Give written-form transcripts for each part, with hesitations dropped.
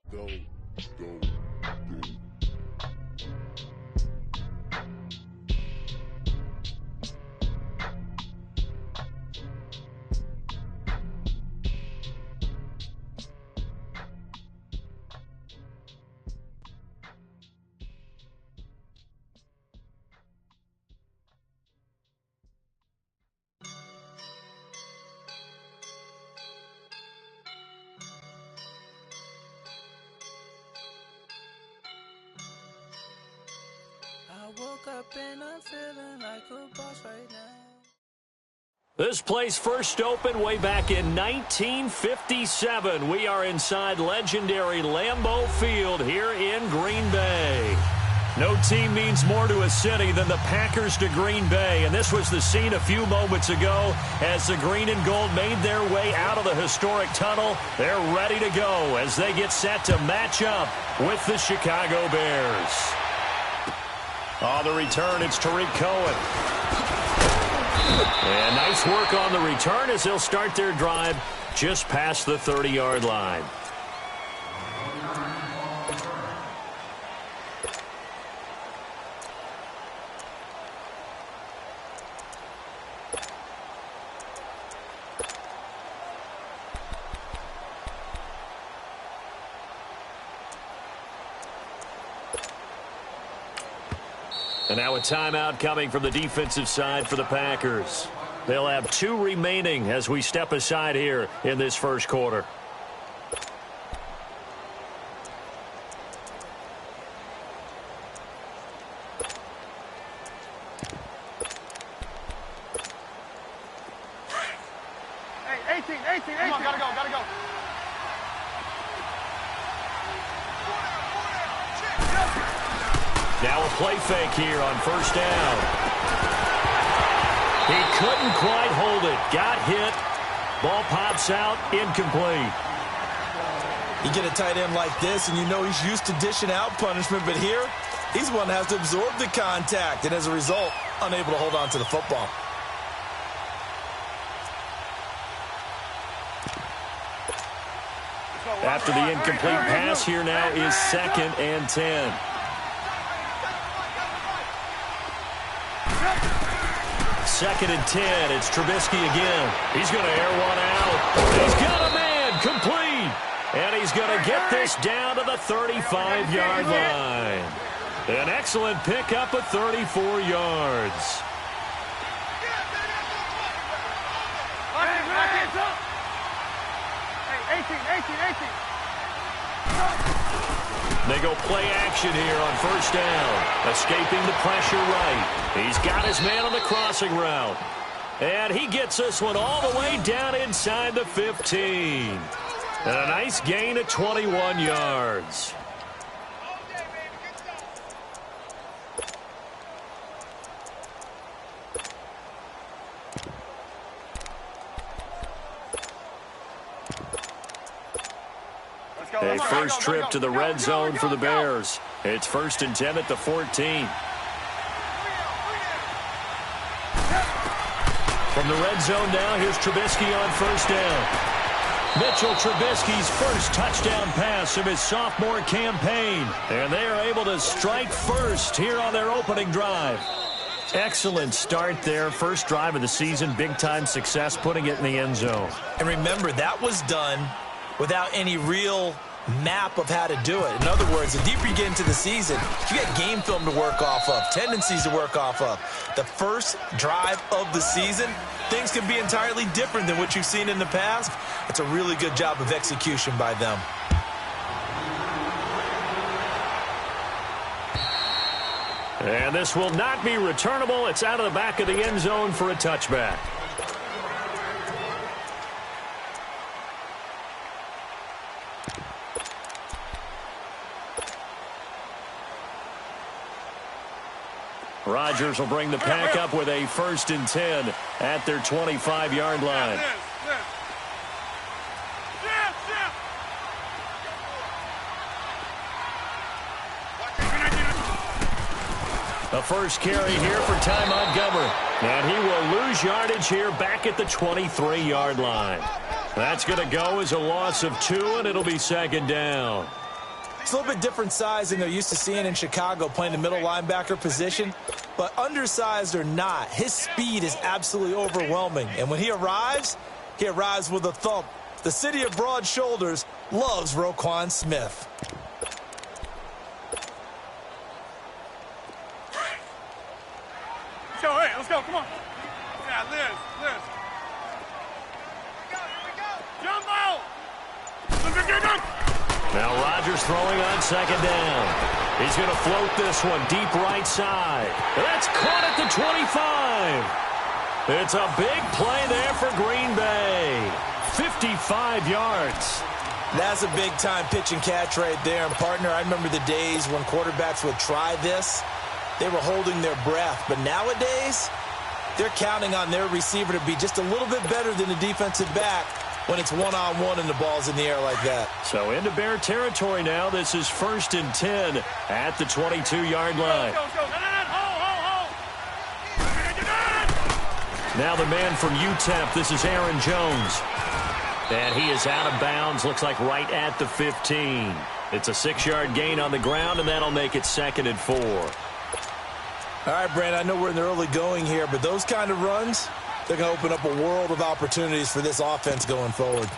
Go. I woke up and I'm feeling like a boss right now. This place first opened way back in 1957. We are inside legendary Lambeau Field here in Green Bay. No team means more to a city than the Packers to Green Bay, and this was the scene a few moments ago as the green and gold made their way out of the historic tunnel. They're ready to go as they get set to match up with the Chicago Bears. On the return, it's Tariq Cohen. And nice work on the return as they'll start their drive just past the 30-yard line. And now a timeout coming from the defensive side for the Packers. They'll have 2 remaining as we step aside here in this first quarter. Hey, 18. Come on, gotta go. Now a play fake here on first down. He couldn't quite hold it. Got hit. Ball pops out. Incomplete. You get a tight end like this, and you know he's used to dishing out punishment, but here, he's the one that has to absorb the contact, and as a result, unable to hold on to the football. After the incomplete pass, here now is 2nd and 10. Second and 10. It's Trubisky again. He's going to air one out. He's got a man complete. And he's going to get this down to the 35-yard line. An excellent pickup of 34 yards. Hey, 18. They go play action here on first down. Escaping the pressure right. He's got his man on the crossing route. And he gets this one all the way down inside the 15. And a nice gain of 21 yards. A first trip to the red zone for the Bears. It's 1st and 10 at the 14. From the red zone now, here's Trubisky on first down. Mitchell Trubisky's first touchdown pass of his sophomore campaign. And they are able to strike first here on their opening drive. Excellent start there. First drive of the season. Big-time success putting it in the end zone. And remember, that was done without any real map of how to do it. In other words, the deeper you get into the season, you get game film to work off of, tendencies to work off of. The first drive of the season, things can be entirely different than what you've seen in the past. It's a really good job of execution by them. And this will not be returnable. It's out of the back of the end zone for a touchback. Rodgers will bring the pack up with a 1st and 10 at their 25-yard line. A first carry here for Ty Montgomery. And he will lose yardage here back at the 23-yard line. That's going to go as a loss of 2, and it'll be 2nd down. It's a little bit different size than they're used to seeing in Chicago, playing the middle linebacker position. But undersized or not, his speed is absolutely overwhelming. And when he arrives with a thump. The city of broad shoulders loves Roquan Smith. Let's go, come on. Yeah, Liz. Jump out! Now Rodgers throwing on second down. He's going to float this one deep right side. That's caught at the 25. It's a big play there for Green Bay. 55 yards. That's a big-time pitch and catch right there. And, partner, I remember the days when quarterbacks would try this. They were holding their breath. But nowadays, they're counting on their receiver to be just a little bit better than the defensive back when it's one-on-one and the ball's in the air like that. So into Bear territory now. This is 1st and 10 at the 22-yard line. Go. Now the man from UTEP, this is Aaron Jones. And he is out of bounds, looks like right at the 15. It's a 6-yard gain on the ground, and that'll make it 2nd and 4. All right, Brandon, I know we're in the early going here, but those kind of runs, they're going to open up a world of opportunities for this offense going forward.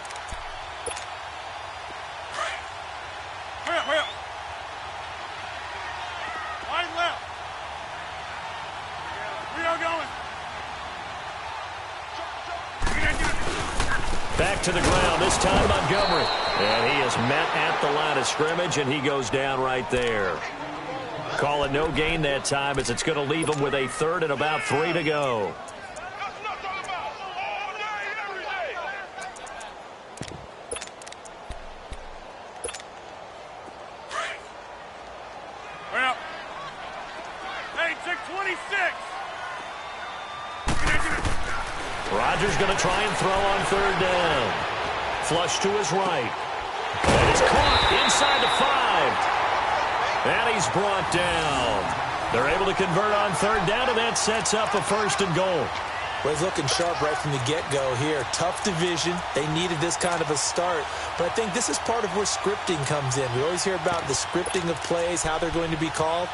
Hurry up. Wide left. We are going. Back to the ground, this time Montgomery. And he is met at the line of scrimmage, and he goes down right there. Call it no gain that time, as it's going to leave him with a 3rd and about 3 to go. Well, hey, 626. Rodgers going to try and throw on 3rd down. Flush to his right. And it's caught inside the 5. And he's brought down. They're able to convert on 3rd down, and that sets up a 1st and goal. Well, he's looking sharp right from the get-go here. Tough division. They needed this kind of a start. But I think this is part of where scripting comes in. We always hear about the scripting of plays, how they're going to be called.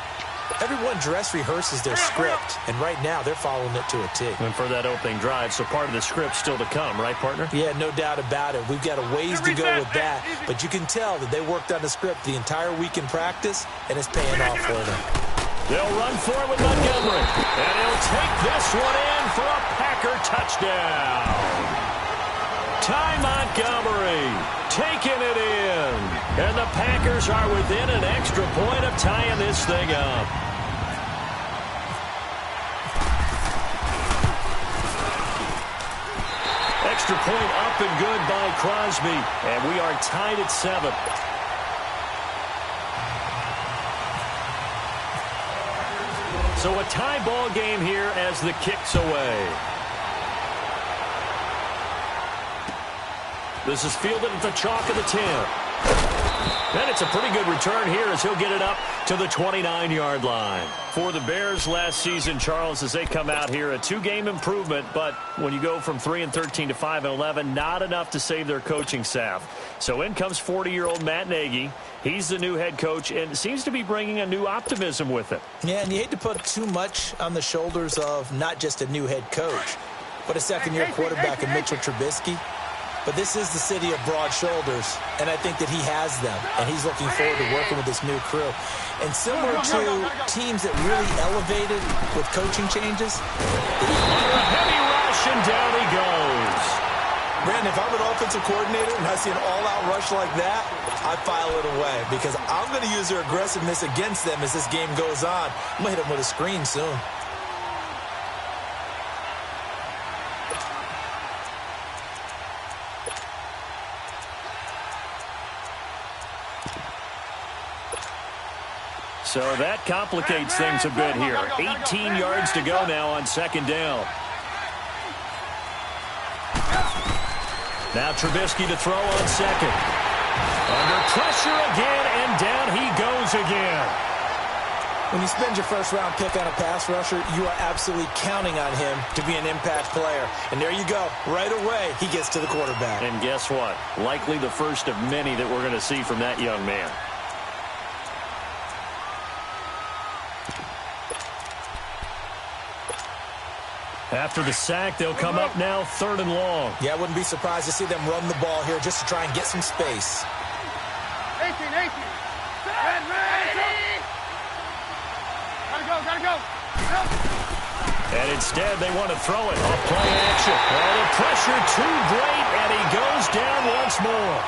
Everyone dress rehearses their script, and right now they're following it to a T. And for that opening drive, so part of the script still to come, right, partner? Yeah, no doubt about it. We've got a ways to go with that, but you can tell that they worked on the script the entire week in practice, and it's paying off for them. They'll run for it with Montgomery, and he'll take this one in for a Packer touchdown. Ty Montgomery taking it in. And the Packers are within an extra point of tying this thing up. Extra point up and good by Crosby. And we are tied at 7. So a tie ball game here as the kick's away. This is fielded at the chalk of the 10. And it's a pretty good return here as he'll get it up to the 29-yard line. For the Bears last season, Charles, as they come out here, a 2-game improvement, but when you go from 3-13 to 5-11, not enough to save their coaching staff. So in comes 40-year-old Matt Nagy. He's the new head coach and seems to be bringing a new optimism with him. Yeah, and you hate to put too much on the shoulders of not just a new head coach, but a second-year quarterback in Mitchell Trubisky. But this is the city of broad shoulders, and I think that he has them, and he's looking forward to working with this new crew. And similar to teams that really elevated with coaching changes. A heavy rush, and down he goes. Brandon, if I'm an offensive coordinator and I see an all-out rush like that, I file it away because I'm going to use their aggressiveness against them as this game goes on. I'm going to hit them with a screen soon. So that complicates things a bit here. 18 yards to go now on second down. Now Trubisky to throw on second. Under pressure again, and down he goes again. When you spend your first-round pick on a pass rusher, you are absolutely counting on him to be an impact player. And there you go. Right away, he gets to the quarterback. And guess what? Likely the first of many that we're going to see from that young man. After the sack, they'll come up now 3rd and long. Yeah, I wouldn't be surprised to see them run the ball here just to try and get some space. 18. Gotta go. And instead, they want to throw it off play action. Oh, the pressure too great, and he goes down once more.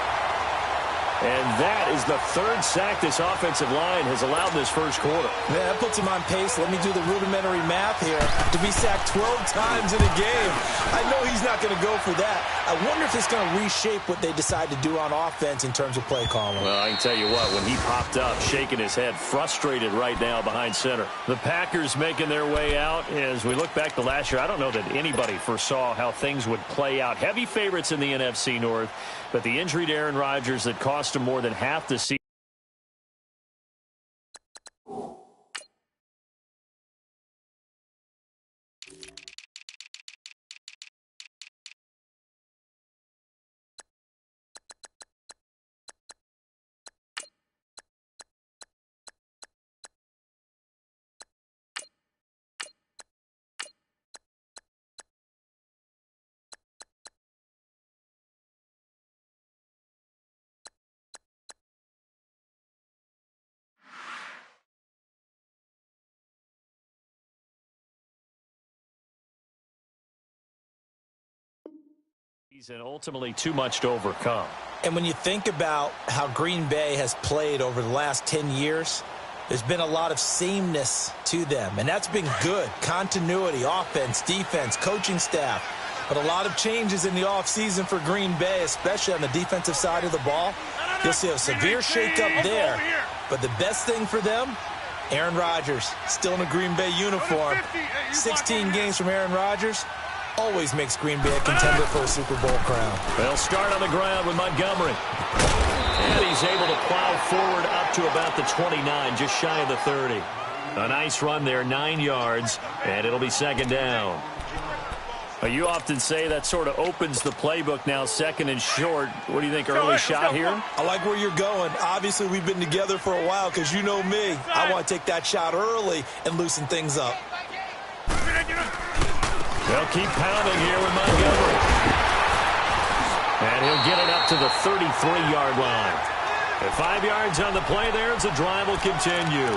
And that is the 3rd sack this offensive line has allowed in this first quarter. Yeah, that puts him on pace. Let me do the rudimentary math here. To be sacked 12 times in a game. I know he's not going to go for that. I wonder if it's going to reshape what they decide to do on offense in terms of play calling. Well, I can tell you what, when he popped up, shaking his head, frustrated right now behind center. The Packers making their way out. As we look back to last year, I don't know that anybody foresaw how things would play out. Heavy favorites in the NFC North, but the injury to Aaron Rodgers that cost him more than half the season. And ultimately too much to overcome. And when you think about how Green Bay has played over the last 10 years, there's been a lot of sameness to them, and that's been good. Continuity, offense, defense, coaching staff. But a lot of changes in the offseason for Green Bay, especially on the defensive side of the ball. You'll see a severe shakeup there. But the best thing for them, Aaron Rodgers, still in a Green Bay uniform. 16 games from Aaron Rodgers. Always makes Green Bay a contender for a Super Bowl crown. They'll start on the ground with Montgomery. And he's able to plow forward up to about the 29, just shy of the 30. A nice run there, 9 yards, and it'll be 2nd down. You often say that sort of opens the playbook now, 2nd and short. What do you think, early shot here? I like where you're going. Obviously, we've been together for a while because you know me. I want to take that shot early and loosen things up. They'll keep pounding here with Montgomery. And he'll get it up to the 33-yard line. And 5 yards on the play there as the drive will continue.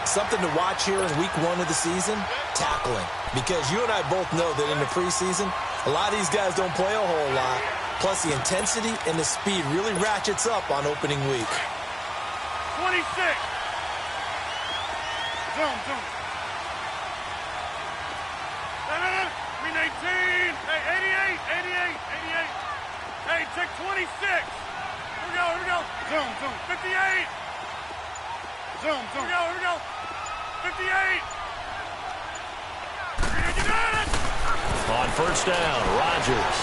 Something to watch here in week 1 of the season, tackling. Because you and I both know that in the preseason, a lot of these guys don't play a whole lot. Plus, the intensity and the speed really ratchets up on opening week. 26. Zoom. 18. Hey, 88. Hey, check 26. Here we go. Zoom. 58. Zoom. Here we go. 58. On 1st down, Rodgers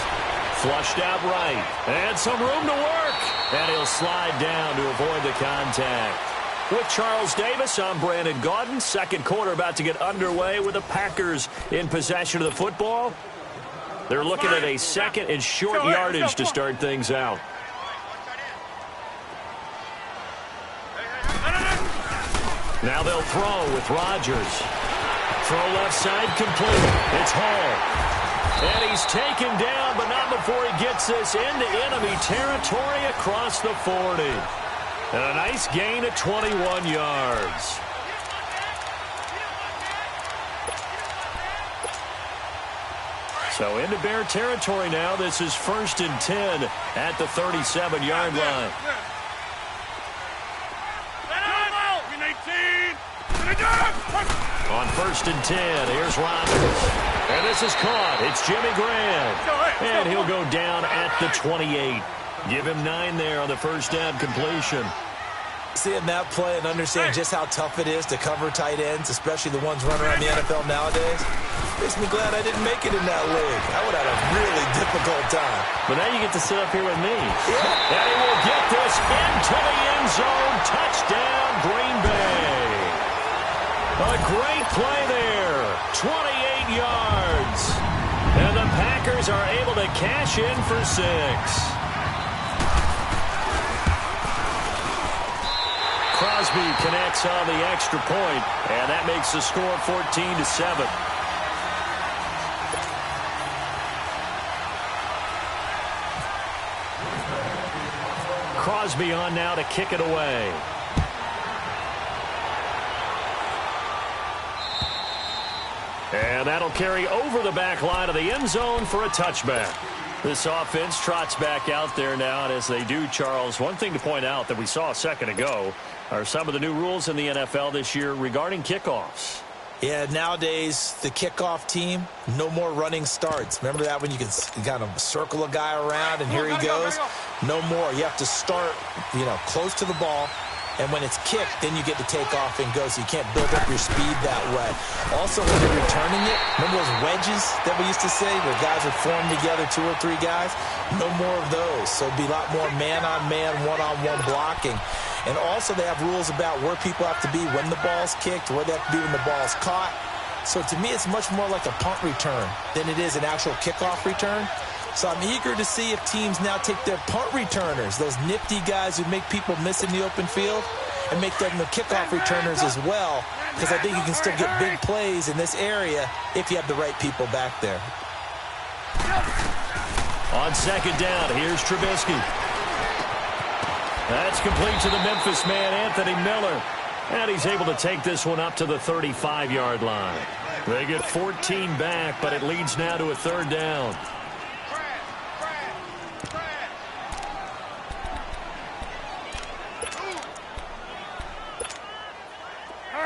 flushed out right. And some room to work. And he'll slide down to avoid the contact. With Charles Davis, I'm Brandon Gaudin. 2nd quarter about to get underway with the Packers in possession of the football. They're looking at a 2nd and short yardage to start things out. Now they'll throw with Rodgers. Throw left side complete. It's Hall. And he's taken down, but not before he gets this into enemy territory across the 40. And a nice gain of 21 yards. So into Bear territory now. This is 1st and 10 at the 37-yard line. On 1st and 10, here's Rodgers. And this is caught. It's Jimmy Graham. And he'll go down at the 28. Give him 9 there on the 1st down completion. Seeing that play and understand just how tough it is to cover tight ends, especially the ones running around the NFL nowadays, makes me glad I didn't make it in that league. I would have had a really difficult time. But now you get to sit up here with me. Yeah. And he will get this into the end zone. Touchdown, Green Bay. A great play there. 28 yards. And the Packers are able to cash in for 6. Crosby connects on the extra point, and that makes the score 14-7. Crosby on now to kick it away. And that'll carry over the back line of the end zone for a touchback. This offense trots back out there now, and as they do, Charles, one thing to point out that we saw a second ago are some of the new rules in the NFL this year regarding kickoffs. Yeah, nowadays, the kickoff team, no more running starts. Remember that when you can kind of circle a guy around and here he goes? No more. You have to start, close to the ball. And when it's kicked, then you get to take off and go, so you can't build up your speed that way. Also, when you're returning it, remember those wedges that we used to say where guys would form together, 2 or 3 guys? No more of those. So it'd be a lot more man-on-man, one-on-one blocking. And also they have rules about where people have to be when the ball's kicked, where they have to be when the ball's caught. So to me, it's much more like a punt return than it is an actual kickoff return. So I'm eager to see if teams now take their punt returners, those nifty guys who make people miss in the open field, and make them the kickoff returners as well, because I think you can still get big plays in this area if you have the right people back there. On second down, here's Trubisky. That's complete to the Memphis man, Anthony Miller. And he's able to take this one up to the 35-yard line. They get 14 back, but it leads now to a third down.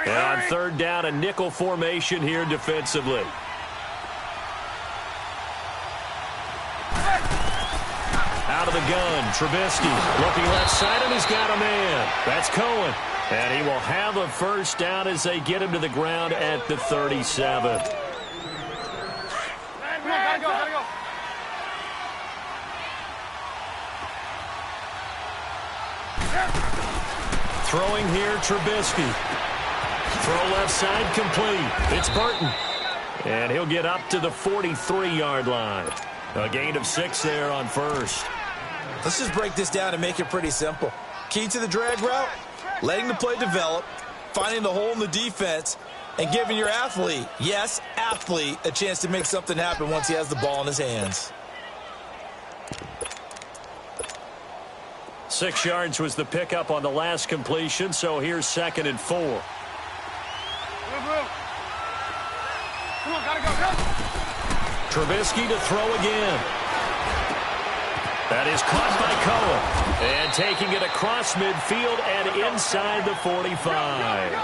And on third down, a nickel formation here defensively. Out of the gun, Trubisky looking left side, and he's got a man. That's Cohen. And he will have a first down as they get him to the ground at the 37. Gotta go. Throwing here, Trubisky. Throw left side complete. It's Burton. And he'll get up to the 43-yard line. A gain of 6 there on first. Let's just break this down and make it pretty simple. Key to the drag route, letting the play develop, finding the hole in the defense, and giving your athlete, yes, athlete, a chance to make something happen once he has the ball in his hands. 6 yards was the pickup on the last completion, so here's 2nd and 4. Come on, gotta go. Trubisky to throw again. That is caught by Cohen. And taking it across midfield and inside the 45.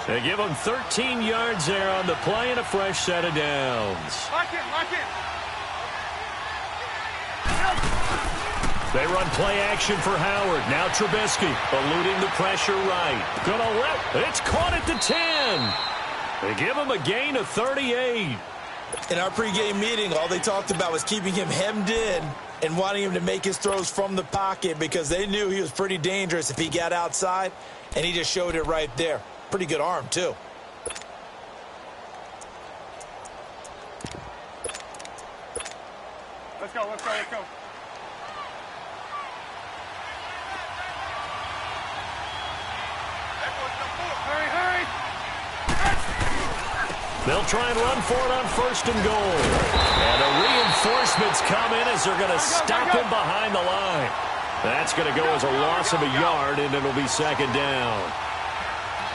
They give him 13 yards there on the play and a fresh set of downs. Lock it. They run play action for Howard. Now Trubisky eluding the pressure right. Gonna let. It's caught at the 10. They give him a gain of 38. In our pregame meeting, all they talked about was keeping him hemmed in and wanting him to make his throws from the pocket because they knew he was pretty dangerous if he got outside, and he just showed it right there. Pretty good arm, too. Let's go. Hurry. They'll try and run for it on 1st and goal. And the reinforcements come in as they're going to stop him behind the line. That's going to go as a loss of a yard, and it'll be 2nd down.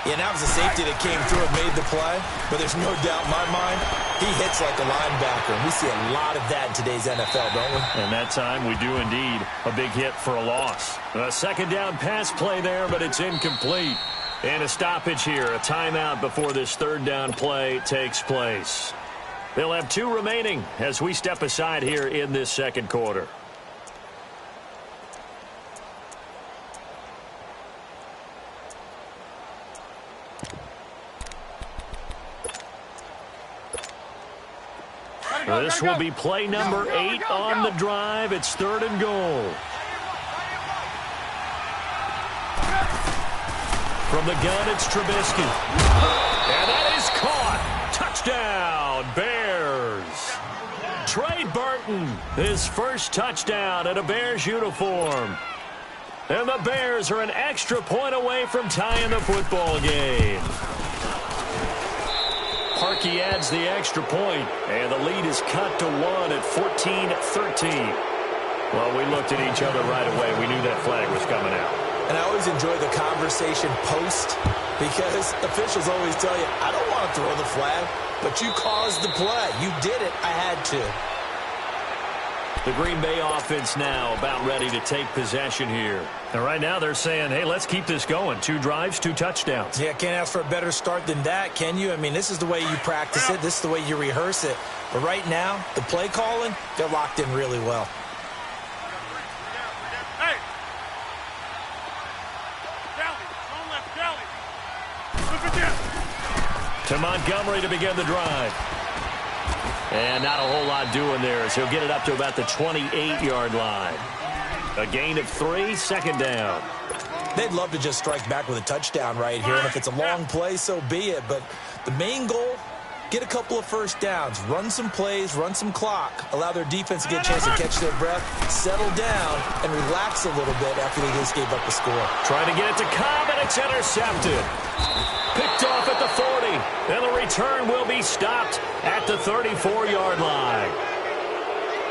Yeah, that was a safety that came through and made the play, but there's no doubt in my mind, he hits like a linebacker. And we see a lot of that in today's NFL, don't we? And that time we do indeed. A big hit for a loss. A 2nd down pass play there, but it's incomplete. And a stoppage here, a timeout before this 3rd down play takes place. They'll have 2 remaining as we step aside here in this 2nd quarter. This will be play number 8 on the drive. It's 3rd and goal. From the gun, it's Trubisky. And that is caught. Touchdown, Bears. Trey Burton, his first touchdown in a Bears uniform. And the Bears are an extra point away from tying the football game. Parkey adds the extra point, and the lead is cut to 1 at 14-13. Well, we looked at each other right away. We knew that flag was coming out. And I always enjoy the conversation post because officials always tell you, I don't want to throw the flag, but you caused the play. You did it. I had to. The Green Bay offense now about ready to take possession here. And right now they're saying, hey, let's keep this going. 2 drives, 2 touchdowns. Yeah, can't ask for a better start than that, can you? I mean, this is the way you practice it. This is the way you rehearse it. But right now, the play calling, they're locked in really well. To Montgomery to begin the drive. And not a whole lot doing there as he'll get it up to about the 28-yard line. A gain of 3, second down. They'd love to just strike back with a touchdown right here, and if it's a long play, so be it. But the main goal, get a couple of first downs, run some plays, run some clock, allow their defense to get a chance to catch their breath, settle down, and relax a little bit after they just gave up the score. Trying to get it to Cobb, and it's intercepted. Picked off at the 40, and the return will be stopped at the 34-yard line.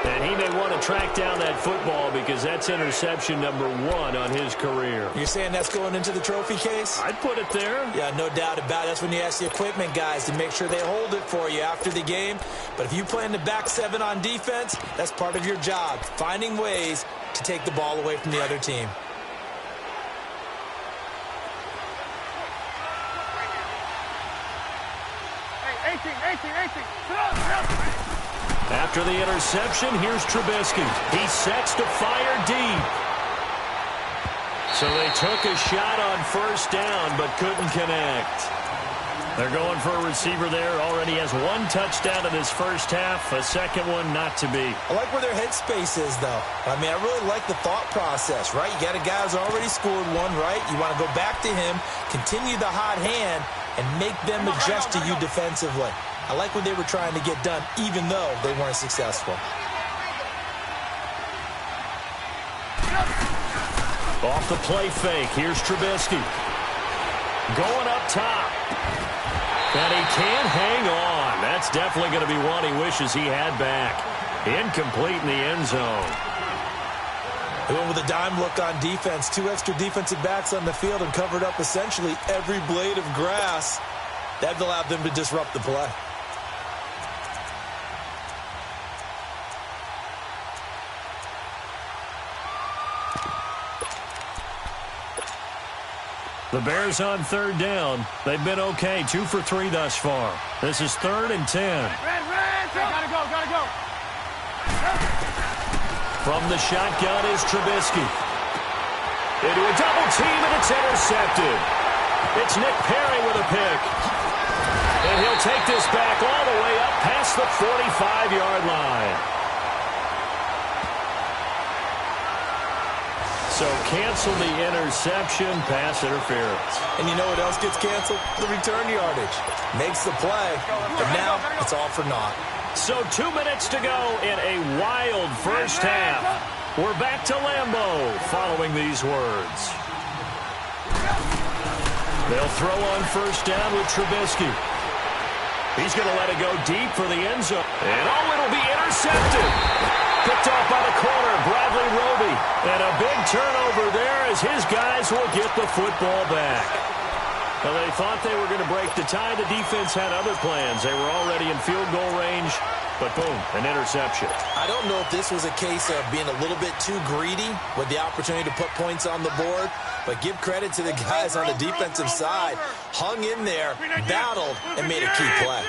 And he may want to track down that football because that's interception number 1 on his career. You're saying that's going into the trophy case? I'd put it there. Yeah, no doubt about it. That's when you ask the equipment guys to make sure they hold it for you after the game. But if you play in the back 7 on defense, that's part of your job, finding ways to take the ball away from the other team. After the interception, here's Trubisky. He sets to fire deep. So they took a shot on first down, but couldn't connect. They're going for a receiver there. Already has 1 touchdown in his first half. A second one not to be. I like where their headspace is, though. I mean, I really like the thought process, right? You got a guy who's already scored 1, right? You want to go back to him, continue the hot hand, and make them adjust to you defensively. I like what they were trying to get done, even though they weren't successful. Off the play fake, here's Trubisky. Going up top. And he can't hang on. That's definitely going to be one he wishes he had back. Incomplete in the end zone. They went with a dime look on defense. 2 extra defensive backs on the field and covered up essentially every blade of grass. That allowed them to disrupt the play. The Bears on third down. They've been okay. 2 for 3 thus far. This is 3rd and 10. Gotta go. From the shotgun is Trubisky. Into a double team, and it's intercepted. It's Nick Perry with a pick. And he'll take this back all the way up past the 45-yard line. So cancel the interception, pass interference. And you know what else gets canceled? The return yardage. Makes the play, and now it's all for naught. So 2 minutes to go in a wild first half. We're back to Lambeau following these words. They'll throw on first down with Trubisky. He's going to let it go deep for the end zone. And it'll be intercepted. Picked off by the corner, Bradley Roby. And a big turnover there as his guys will get the football back. Well, they thought they were going to break the tie. The defense had other plans. They were already in field goal range, but boom, an interception. I don't know if this was a case of being a little bit too greedy with the opportunity to put points on the board, but give credit to the guys on the defensive side. Hung in there, battled, and made a key play.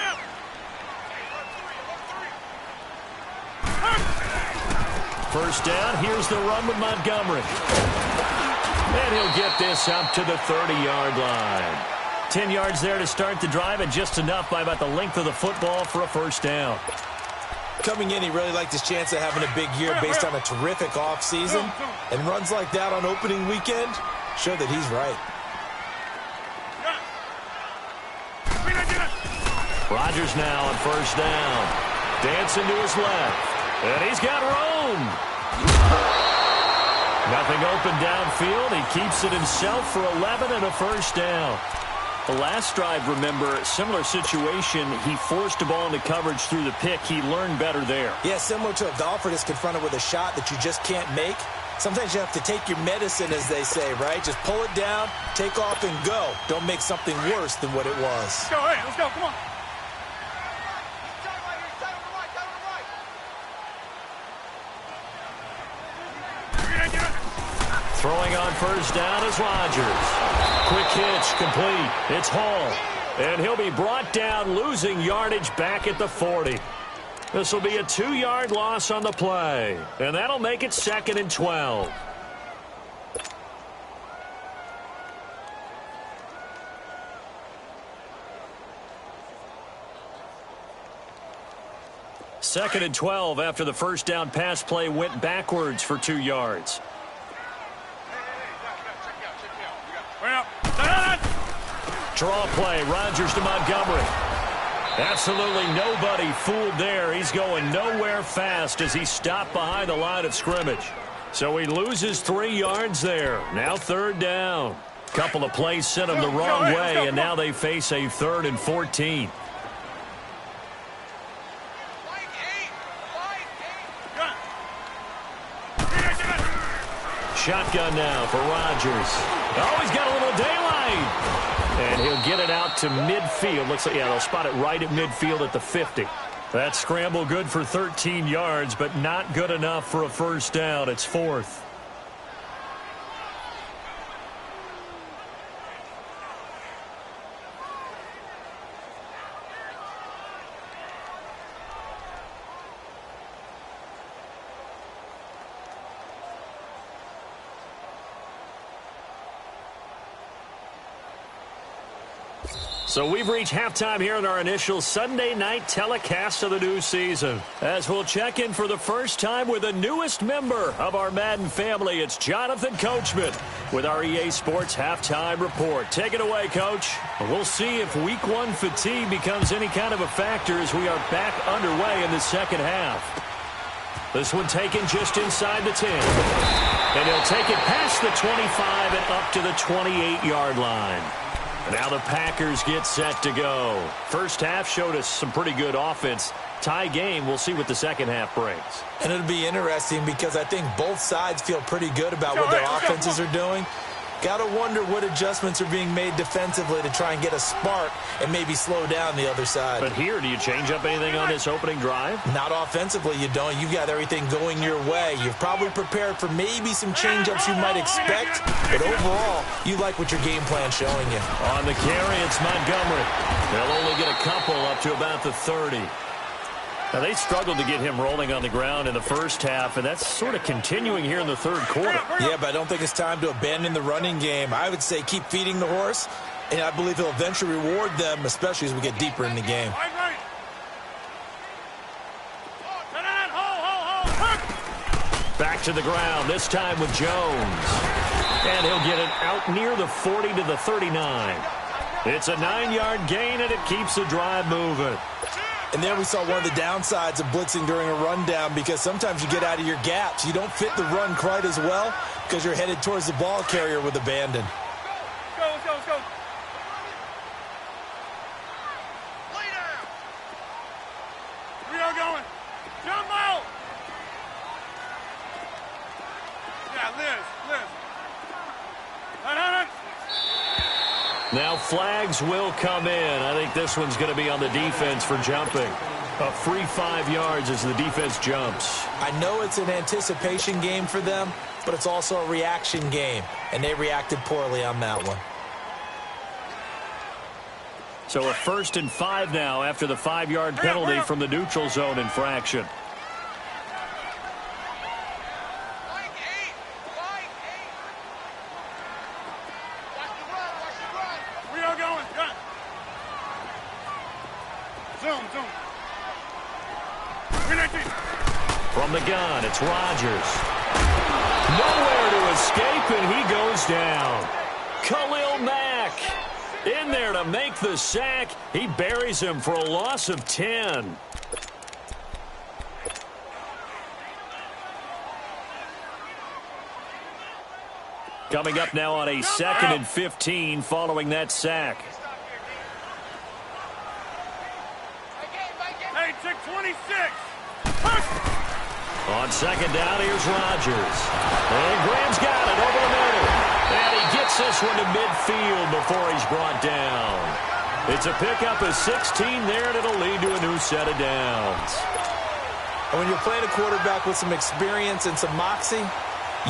First down, here's the run with Montgomery. And he'll get this up to the 30-yard line. 10 yards there to start the drive, and just enough by about the length of the football for a first down. Coming in, he really liked his chance of having a big year based on a terrific offseason. And runs like that on opening weekend show that he's right. Rodgers now on first down. Dancing to his left. And he's got room. Nothing open downfield. He keeps it himself for 11 and a first down. The last drive, remember, similar situation. He forced a ball into coverage through the pick. He learned better there. Yeah, similar to a golfer that's confronted with a shot that you just can't make. Sometimes you have to take your medicine, as they say, right? Just pull it down, take off, and go. Don't make something worse than what it was. Let's go, hey, let's go, come on. Throwing on first down is Rodgers. Quick hitch, complete. It's Hall. And he'll be brought down, losing yardage back at the 40. This will be a 2-yard loss on the play. And that'll make it 2nd and 12. Second and 12 after the first down pass play went backwards for 2 yards. Draw play, Rodgers to Montgomery. Absolutely nobody fooled there. He's going nowhere fast as he stopped behind the line of scrimmage. So he loses 3 yards there. Now 3rd down. Couple of plays sent him the wrong way, and now they face a 3rd and 14. Shotgun now for Rodgers. Oh, he's got a little daylight. And he'll get it out to midfield. Looks like, yeah, they'll spot it right at midfield at the 50. That scramble good for 13 yards, but not good enough for a first down. It's 4th. So we've reached halftime here in our initial Sunday night telecast of the new season. As we'll check in for the first time with the newest member of our Madden family, it's Jonathan Coachman with our EA Sports Halftime Report. Take it away, Coach. We'll see if Week 1 fatigue becomes any kind of a factor as we are back underway in the second half. This one taken just inside the 10. And he'll take it past the 25 and up to the 28-yard line. Now the Packers get set to go. First half showed us some pretty good offense. Tie game, we'll see what the second half brings. And it'll be interesting because I think both sides feel pretty good about what their offenses are doing. Got to wonder what adjustments are being made defensively to try and get a spark and maybe slow down the other side. But here, do you change up anything on this opening drive? Not offensively, you don't. You've got everything going your way. You've probably prepared for maybe some change-ups you might expect, but overall, you like what your game plan's showing you. On the carry, it's Montgomery. They'll only get a couple up to about the 30. Now, they struggled to get him rolling on the ground in the first half, and that's sort of continuing here in the third quarter. Yeah, but I don't think it's time to abandon the running game. I would say keep feeding the horse, and I believe he'll eventually reward them, especially as we get deeper in the game. Back to the ground, this time with Jones. And he'll get it out near the 40 to the 39. It's a 9-yard gain, and it keeps the drive moving. And there we saw one of the downsides of blitzing during a rundown because sometimes you get out of your gaps. You don't fit the run quite as well because you're headed towards the ball carrier with abandon. Let's go, let's go. Lay down. We are going. Jump out. Yeah, Liz. Now flags will come in. I think this one's going to be on the defense for jumping. A free 5 yards as the defense jumps. I know it's an anticipation game for them, but it's also a reaction game, and they reacted poorly on that one. So a 1st and 5 now after the 5-yard penalty from the neutral zone infraction. From the gun, it's Rodgers. Nowhere to escape, and he goes down. Khalil Mack in there to make the sack. He buries him for a loss of 10. Coming up now on a 2nd and 15 following that sack. 26. Push. On second down, here's Rodgers. And Graham's got it over the middle. And he gets this one to midfield before he's brought down. It's a pickup of 16 there, and it'll lead to a new set of downs. And when you're playing a quarterback with some experience and some moxie,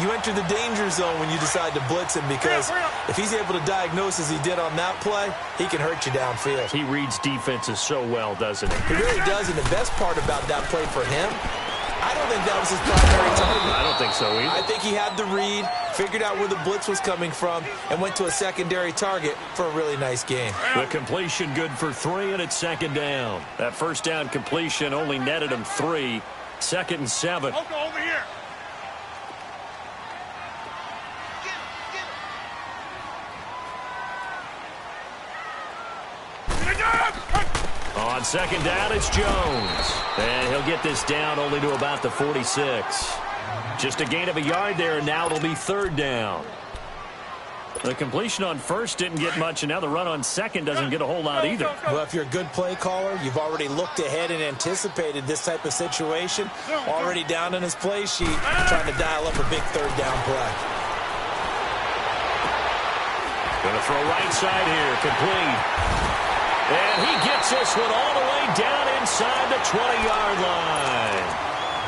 you enter the danger zone when you decide to blitz him, because if he's able to diagnose as he did on that play, he can hurt you downfield. He reads defenses so well, doesn't he? He really does, and the best part about that play for him, I don't think that was his primary target. I don't think so either. I think he had the read, figured out where the blitz was coming from, and went to a secondary target for a really nice game. The completion good for 3, and it's second down. That first down completion only netted him 3. Second and 7. Oko, over here. On second down, it's Jones. And he'll get this down only to about the 46. Just a gain of a yard there, and now it'll be third down. The completion on first didn't get much, and now the run on second doesn't get a whole lot either. Well, if you're a good play caller, you've already looked ahead and anticipated this type of situation. Already down in his play sheet, trying to dial up a big third down play. Gonna throw right side here, complete. And he gets this one all the way down inside the 20-yard line.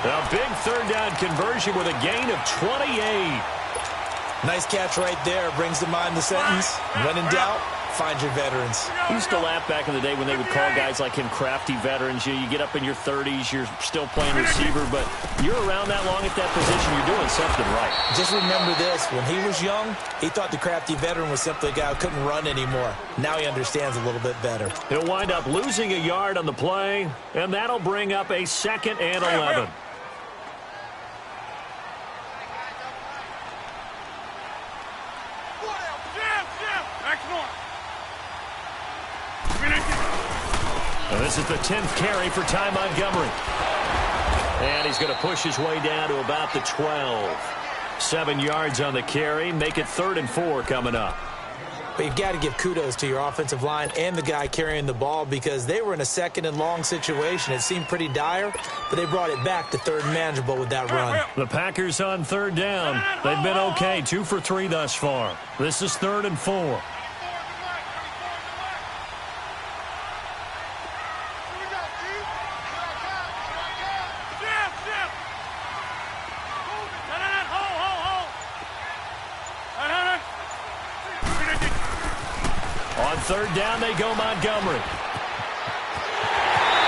A big third down conversion with a gain of 28. Nice catch right there. Brings to mind the sentence, when in doubt, find your veterans. I used to laugh back in the day when they would call guys like him crafty veterans. You get up in your 30s, you're still playing receiver, but you're around that long at that position, you're doing something right. Just remember this, when he was young, he thought the crafty veteran was simply a guy who couldn't run anymore. Now he understands a little bit better. He'll wind up losing a yard on the play, and that'll bring up a 2nd and 11. And this is the 10th carry for Ty Montgomery. And he's going to push his way down to about the 12. 7 yards on the carry. Make it 3rd and 4 coming up. But you've got to give kudos to your offensive line and the guy carrying the ball, because they were in a 2nd and long situation. It seemed pretty dire, but they brought it back to 3rd and manageable with that run. The Packers on 3rd down. They've been okay, 2 for 3 thus far. This is 3rd and 4. On 3rd down, they go Montgomery.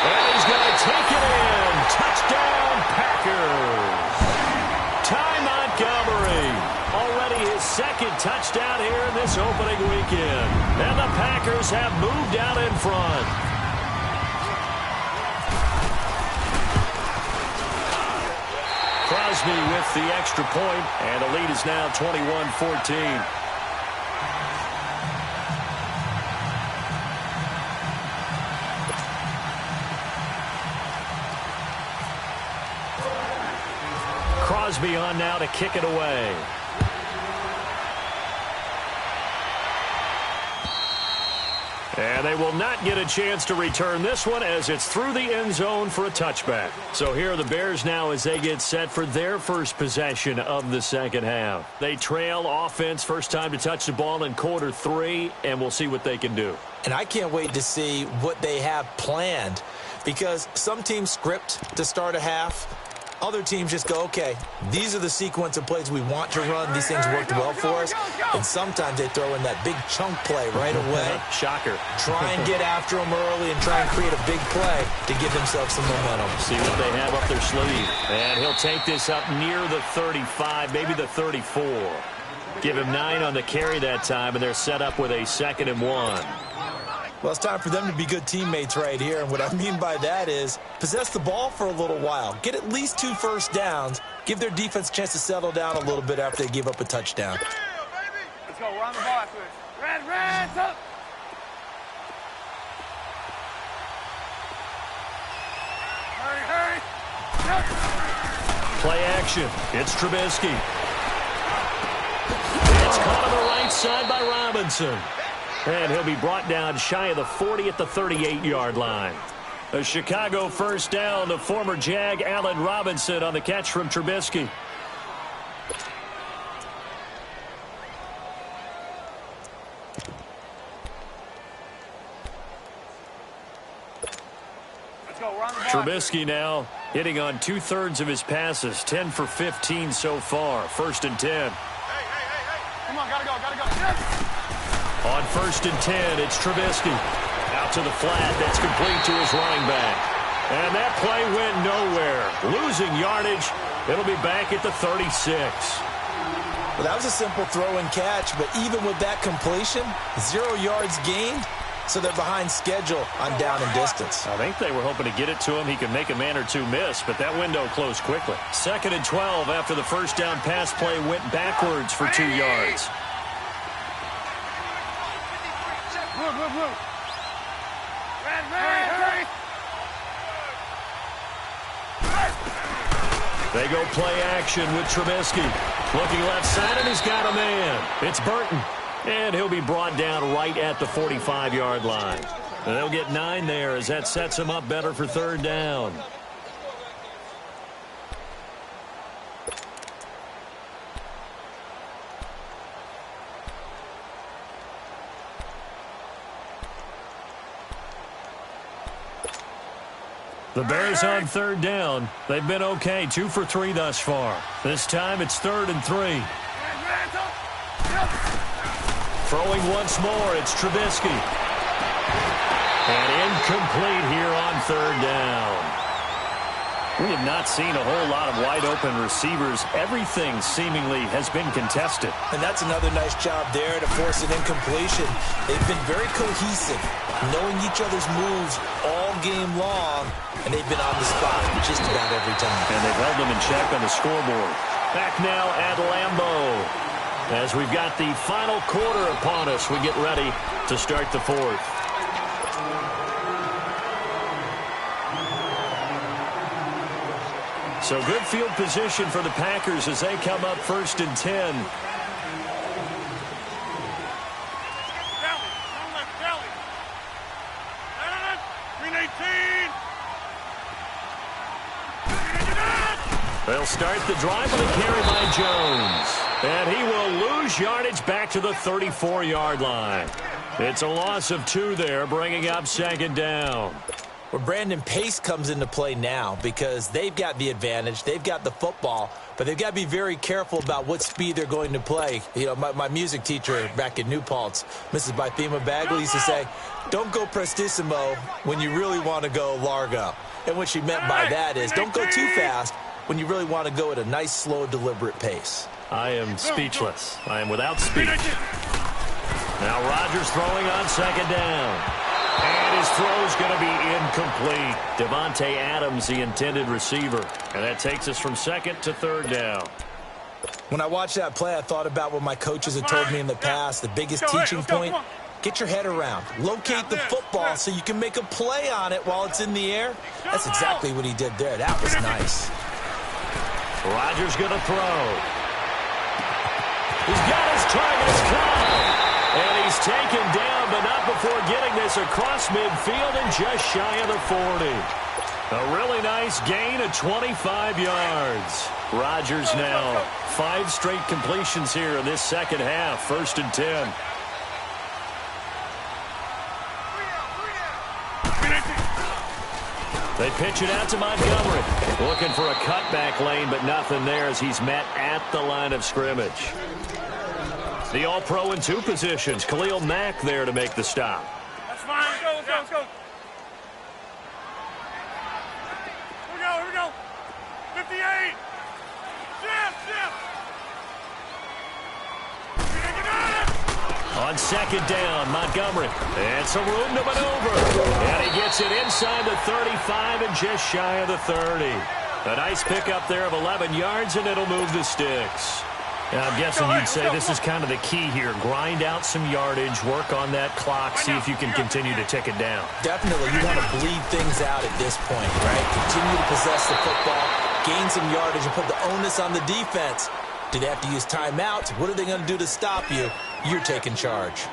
And he's going to take it in. Touchdown, Packers. Ty Montgomery. Already his 2nd touchdown here in this opening weekend. And the Packers have moved out in front. Crosby with the extra point, and the lead is now 21-14. Crosby on now to kick it away. And they will not get a chance to return this one, as it's through the end zone for a touchback. So here are the Bears now as they get set for their first possession of the second half. They trail offense, first time to touch the ball in quarter 3, and we'll see what they can do. And I can't wait to see what they have planned, because some teams script to start a half. Other teams just go, okay, these are the sequence of plays we want to run. These things worked well for us. And sometimes they throw in that big chunk play right away. Shocker. Try and get after them early and try and create a big play to give themselves some momentum. See what they have up their sleeve. And he'll take this up near the 35, maybe the 34. Give him 9 on the carry that time, and they're set up with a 2nd and 1. Well, it's time for them to be good teammates right here. And what I mean by that is possess the ball for a little while. Get at least 2 first downs. Give their defense a chance to settle down a little bit after they give up a touchdown. Let's go. We're on the ball after this. Reds up. Hurry. Play action. It's Trubisky. It's caught on the right side by Robinson. And he'll be brought down shy of the 40 at the 38-yard line. A Chicago first down to former Jag Allen Robinson on the catch from Trubisky. Trubisky now hitting on 2/3 of his passes, 10 for 15 so far. 1st and 10. Come on, gotta go. On 1st and 10, it's Trubisky. Out to the flat, that's complete to his running back. And that play went nowhere. Losing yardage, it'll be back at the 36. Well, that was a simple throw and catch, but even with that completion, 0 yards gained. So they're behind schedule on down and distance. I think they were hoping to get it to him. He could make a man or two miss, but that window closed quickly. 2nd and 12 after the first down pass play went backwards for 2 yards. They go play action with Trubisky. Looking left side, and he's got a man. It's Burton. And he'll be brought down right at the 45-yard line. And they'll get 9 there as that sets him up better for 3rd down. The Bears on 3rd down. They've been okay, 2 for 3 thus far. This time it's 3rd and 3. Throwing once more, it's Trubisky. And incomplete here on 3rd down. We have not seen a whole lot of wide-open receivers. Everything seemingly has been contested. And that's another nice job there to force an incompletion. They've been very cohesive, knowing each other's moves all game long, and they've been on the spot just about every time. And they've held them in check on the scoreboard. Back now at Lambeau. As we've got the final quarter upon us, we get ready to start the 4th. So good field position for the Packers as they come up 1st and 10. They'll start the drive with a carry by Jones. And he will lose yardage back to the 34-yard line. It's a loss of 2 there, bringing up 2nd down. Well, Brandon, pace comes into play now because they've got the advantage. They've got the football, but they've got to be very careful about what speed they're going to play. You know, my music teacher back in New Paltz, Mrs. Bythema Bagley, used to say, don't go prestissimo when you really want to go largo. And what she meant by that is don't go too fast when you really want to go at a nice, slow, deliberate pace. I am speechless. I am without speech. Now Rodgers throwing on 2nd down. And his throw's going to be incomplete. Devontae Adams, the intended receiver. And that takes us from 2nd to 3rd down. When I watched that play, I thought about what my coaches had told me in the past. The biggest teaching point, get your head around. Locate the football so you can make a play on it while it's in the air. That's exactly what he did there. That was nice. Rodgers going to throw. He's got his targets caught. And he's taken down, but not before getting this across midfield and just shy of the 40. A really nice gain of 25 yards. Rodgers now 5 straight completions here in this 2nd half. 1st and 10. They pitch it out to Montgomery. Looking for a cutback lane, but nothing there as he's met at the line of scrimmage. The All-Pro in 2 positions. Khalil Mack there to make the stop. That's fine. Let's go. Here we go. 58. Shift. On 2nd down, Montgomery. And some room to maneuver. And he gets it inside the 35 and just shy of the 30. A nice pickup there of 11 yards, and it'll move the sticks. Now, I'm guessing you'd say this is kind of the key here. Grind out some yardage, work on that clock, see if you can continue to tick it down. Definitely. You want to bleed things out at this point, right? Continue to possess the football, gain some yardage, and put the onus on the defense. Do they have to use timeouts? What are they going to do to stop you? You're taking charge.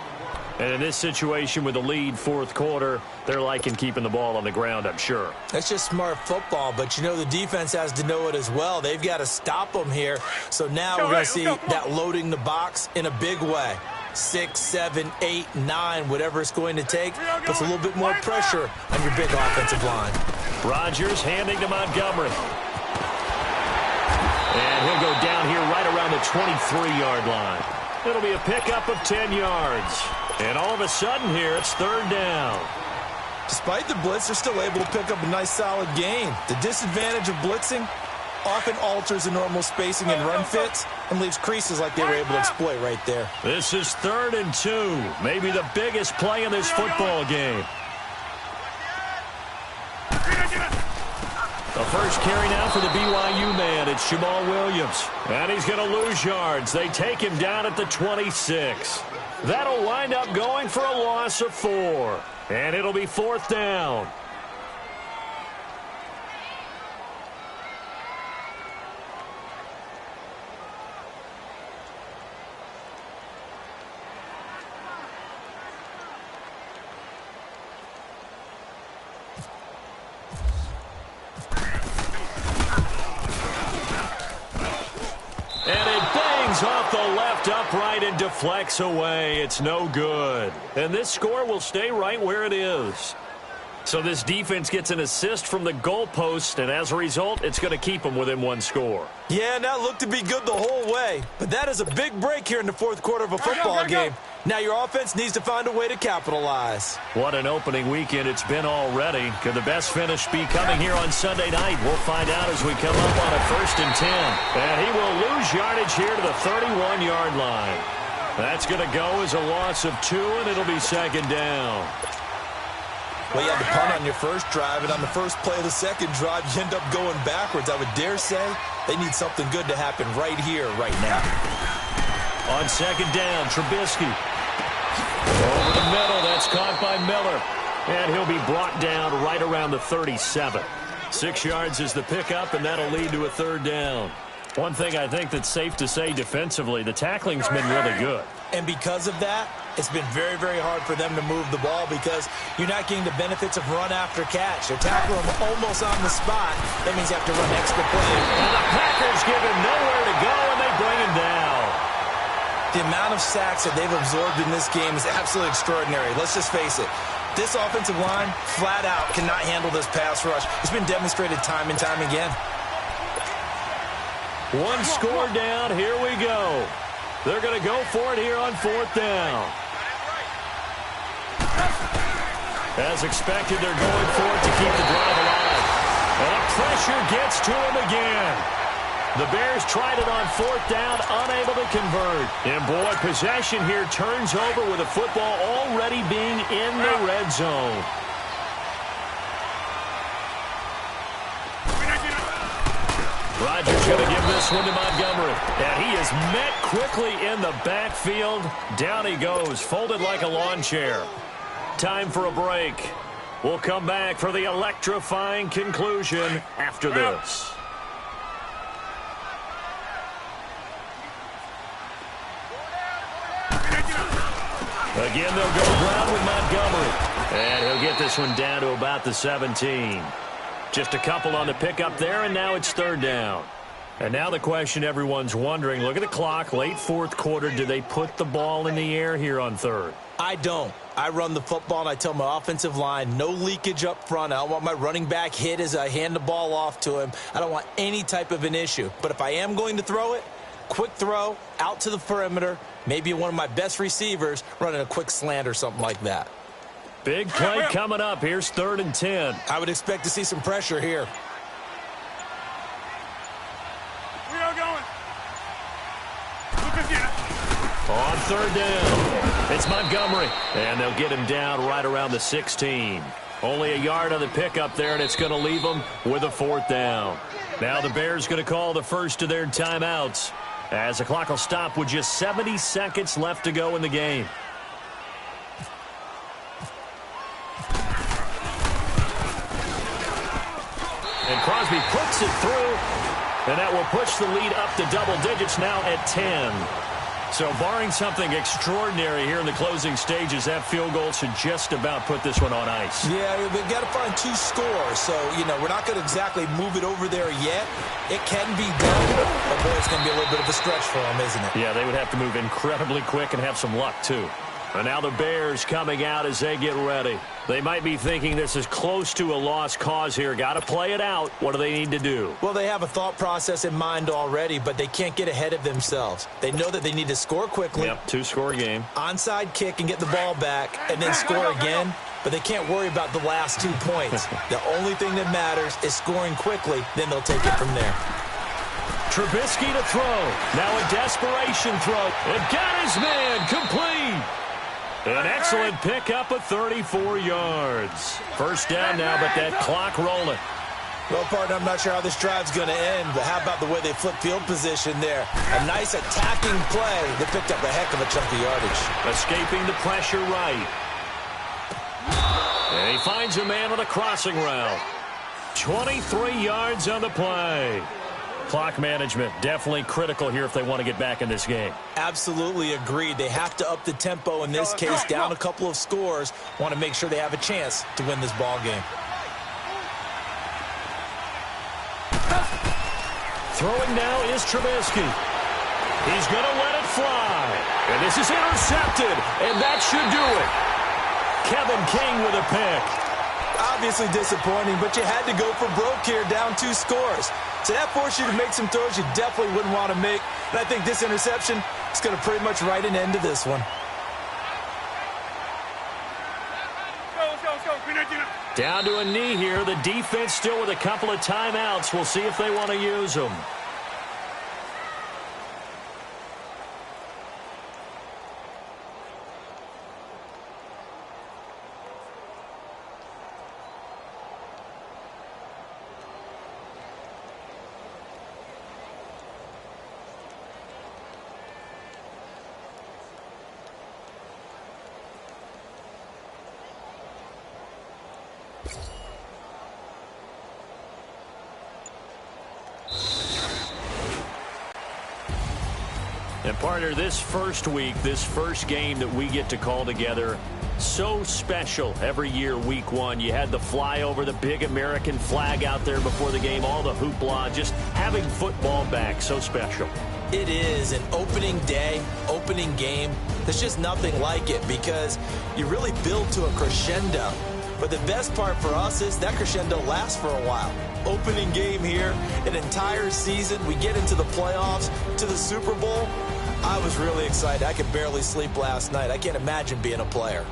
And in this situation with the lead fourth quarter, they're liking keeping the ball on the ground, I'm sure. That's just smart football, but you know the defense has to know it as well. They've got to stop them here. So now we're going to see that loading the box in a big way. 6, 7, 8, 9, whatever it's going to take, puts a little bit more pressure on your big offensive line. Rodgers handing to Montgomery. And he'll go down here right around the 23-yard line. It'll be a pickup of 10 yards. And all of a sudden here, it's third down. Despite the blitz, they're still able to pick up a nice, solid gain. The disadvantage of blitzing often alters the normal spacing and run fits and leaves creases like they were able to exploit right there. This is 3rd and 2, maybe the biggest play in this football game. The first carry now for the BYU man. It's Jamal Williams. And he's going to lose yards. They take him down at the 26. That'll wind up going for a loss of 4. And it'll be 4th down. Off the left upright and deflects away. It's no good. And this score will stay right where it is. So this defense gets an assist from the goalpost, and as a result, it's going to keep them within 1 score. Yeah, and that looked to be good the whole way. But that is a big break here in the fourth quarter of a football game. Now your offense needs to find a way to capitalize. What an opening weekend it's been already. Could the best finish be coming here on Sunday night? We'll find out as we come up on a 1st and 10. And he will lose yardage here to the 31-yard line. That's going to go as a loss of 2, and it'll be 2nd down. Well, you had to punt on your first drive, and on the first play of the second drive, you end up going backwards. I would dare say they need something good to happen right here, right now. On 2nd down, Trubisky. Over the middle, that's caught by Miller. And he'll be brought down right around the 37. 6 yards is the pickup, and that'll lead to a 3rd down. One thing I think that's safe to say defensively, the tackling's been really good. And because of that, it's been very, very hard for them to move the ball because you're not getting the benefits of run after catch. They're tackling them almost on the spot. That means you have to run extra plays. And the Packers give him nowhere to go, and they bring him down. The amount of sacks that they've absorbed in this game is absolutely extraordinary. Let's just face it. This offensive line, flat out, cannot handle this pass rush. It's been demonstrated time and time again. 1 score down. Here we go. They're going to go for it here on 4th down. As expected, they're going for it to keep the drive alive. And the pressure gets to him again. The Bears tried it on 4th down, unable to convert. And boy, possession here turns over with the football already being in the red zone. Rodgers going to give this one to Montgomery. And he is met quickly in the backfield. Down he goes, folded like a lawn chair. Time for a break. We'll come back for the electrifying conclusion after this. Again, they'll go ground with Montgomery. And he'll get this one down to about the 17. Just a couple on the pickup there, and now it's 3rd down. And now the question everyone's wondering, look at the clock, late 4th quarter, do they put the ball in the air here on 3rd? I don't. I run the football, and I tell my offensive line, no leakage up front. I don't want my running back hit as I hand the ball off to him. I don't want any type of an issue. But if I am going to throw it, quick throw, out to the perimeter, maybe one of my best receivers running a quick slant or something like that. Big play coming up. Here's 3rd and 10. I would expect to see some pressure here. We are going. On 3rd down, it's Montgomery. And they'll get him down right around the 16. Only a yard on the pickup there, and it's going to leave them with a 4th down. Now the Bears going to call the first of their timeouts, as the clock will stop with just 70 seconds left to go in the game. And Crosby puts it through, and that will push the lead up to double digits now at 10. So barring something extraordinary here in the closing stages, that field goal should just about put this one on ice. Yeah, we've got to find 2 scores. So, we're not going to exactly move it over there yet. It can be done, but boy, it's going to be a little bit of a stretch for them, isn't it? Yeah, they would have to move incredibly quick and have some luck, too. And now the Bears coming out as they get ready. They might be thinking this is close to a lost cause here. Got to play it out. What do they need to do? Well, they have a thought process in mind already, but they can't get ahead of themselves. They know that they need to score quickly. Yep, 2-score game. Onside kick and get the ball back, and then score again. But they can't worry about the last 2 points. The only thing that matters is scoring quickly. Then they'll take it from there. Trubisky to throw. Now a desperation throw. And got his man complete. An excellent pickup of 34 yards. First down now, but that clock rolling. Well, partner, I'm not sure how this drive's going to end, but how about the way they flip field position there? A nice attacking play. They picked up a heck of a chunk of yardage. Escaping the pressure right. And he finds a man on a crossing route. 23 yards on the play. Clock management definitely critical here if they want to get back in this game. Absolutely agreed. They have to up the tempo in this case, down a couple of scores. Want to make sure they have a chance to win this ball game. Throwing now is Trubisky. He's going to let it fly. And this is intercepted, and that should do it. Kevin King with a pick. Obviously disappointing, but you had to go for broke here, down 2 scores. So that forced you to make some throws you definitely wouldn't want to make. And I think this interception is going to pretty much write an end to this one. Down to a knee here. The defense still with a couple of timeouts. We'll see if they want to use them. And partner, this first week, this first game that we get to call together, so special every year, week 1. You had the flyover, the big American flag out there before the game, all the hoopla, just having football back, so special. It is an opening day, opening game. There's just nothing like it because you really build to a crescendo. But the best part for us is that crescendo lasts for a while. Opening game here, an entire season. We get into the playoffs, to the Super Bowl. I was really excited. I could barely sleep last night. I can't imagine being a player.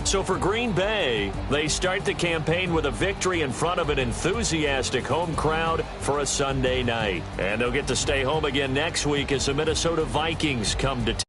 So for Green Bay, they start the campaign with a victory in front of an enthusiastic home crowd for a Sunday night. And they'll get to stay home again next week as the Minnesota Vikings come to town.